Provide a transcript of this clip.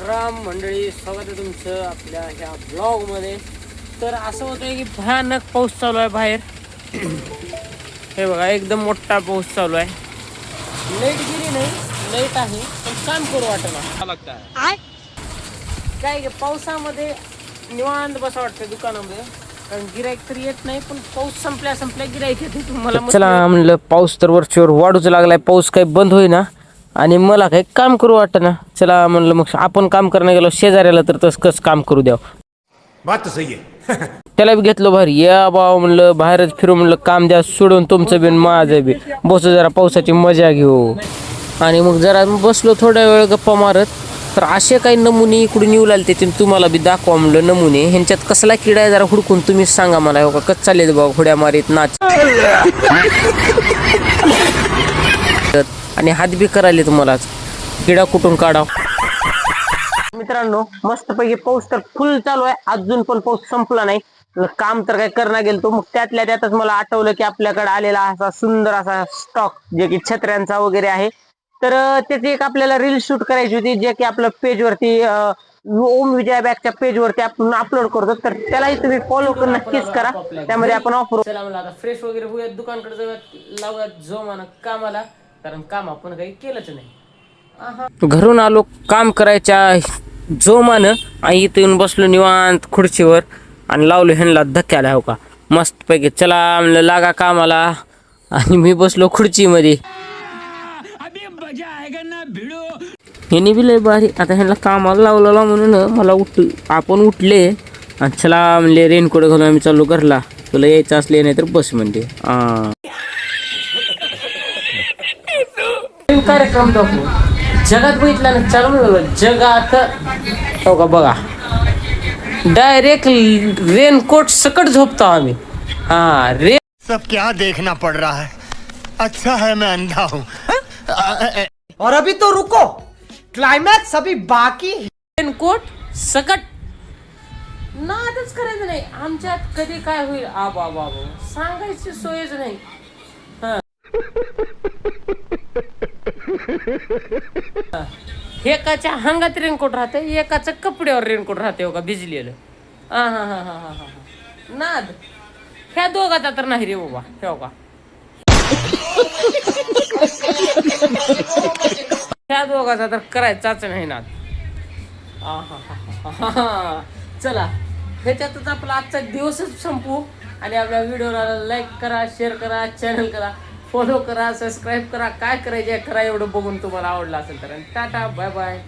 राम मंडळी, स्वागत आहे तुमचं आपल्या ह्या ब्लॉगमध्ये. तर असं होतंय की भयानक पाऊस चालू आहे बाहेर. हे बघा, एकदम मोठा पाऊस चालू आहे. लाईट गेली नाही, लाईट आहे पण काम करू वाटणार काय की पावसामध्ये निवांत बसा वाटतं दुकानामध्ये, कारण गिराईक तर येत नाही. पण पाऊस संपल्या गिराईक येते. तुम्हाला चला म्हणलं, पाऊस तर वरचीवर वाढूच लागलाय. पाऊस काही बंद होईना आणि मला काही काम करू वाटना. चला म्हणलं मग आपण काम करायला गेलो शेजाऱ्याला, तर तस कस काम करू द्याव. बात सही आहे. त्याला बी घेतलो बाहेर. या बाबा म्हणलं, बाहेरच फिरू म्हणलं, काम द्या सोडून तुमचं बी माझं बी. बसू जरा पावसाची मजा घेऊ. आणि मग जरा बसलो थोड्या वेळ गप्पा मारत. तर असे काही नमुने इकडून येऊ लागले, ते तुम्हाला बी दाखवा म्हणलं नमुने. ह्यांच्यात कसला किडा आहे जरा हुडकून तुम्हीच सांगा मला. हो का, कसं चालले बाबा हुड्या मारीत नाच आणि हात बी करायले तुम्हाला. किडा कुठून काढाव. मित्रांनो, मस्तपैकी पाऊस तर फुल चालू आहे. अजून पण पाऊस संपला नाही. काम तर काय करणं गेलो. मग त्यातल्या त्यातच मला आठवलं की आपल्याकडे आलेला असा सुंदर असा स्टॉक, जे की छत्र्यांचा वगैरे आहे. तर त्याची एक आपल्याला रील शूट करायची होती, जे की आपल्या पेजवरती ओम विजय बॅगच्या पेजवरती आपण अपलोड करतो. तर त्यालाही तुम्ही फॉलो नक्कीच करा. त्यामध्ये आपण ऑफर फ्रेश वगैरे होऊयात, दुकानकडे जाऊयात, लावूयात जोमानं कामाला, कारण काम आपण काही केलंच नाही. घरून आलो काम करायच्या जोमानं आणि इथं येऊन बसलो निवांत खुर्चीवर आणि लावलो ह्यांना धक्क्याला. हो का, मस्त पैकी चला म्हणलं लागा कामाला. आणि मी बसलो खुर्चीमध्ये. ह्यानी बी लय भारी. आता ह्यांना कामाला लावलेला म्हणून मला आपण उठले आणि चला म्हणले रेनकोट घालून आम्ही चाललो घरला. तुला यायचं असले नाही तर बस म्हणते. कार्यक्रम दाखवू जगात बघितला ना, चालू जगात. हो का बघा, डायरेक्ट रेनकोट सकट झोपतो आम्ही. रे सब क्या देखना पड़ रहा है. अच्छा है मैं अंधा हूँ. और अभी तो रुको, क्लाइमैक्स अभी बाकी. रेनकोट सकट नादच करायचं नाही. आमच्यात कधी काय होईल बाबा सांगायची सोयच नाही. एकाच्या अंगात रेनकोट राहते, एकाचं कपड्यावर रेनकोट राहते. हो का, भिजलेलं. नाद ह्या दोघाचा तर नाही रे बाबा. हो का, ह्या दोघाचा तर करायचाच नाही नाद. चला, ह्याच्यातच आपला आजचा दिवसच संपू. आणि आपल्या व्हिडिओला लाईक करा, शेअर करा, चॅनल करा, फॉलो करा, सबस्क्राईब करा. काय करायचे करा, एवढं बघून तुम्हाला आवडलं असेल तर. Tata, bye bye.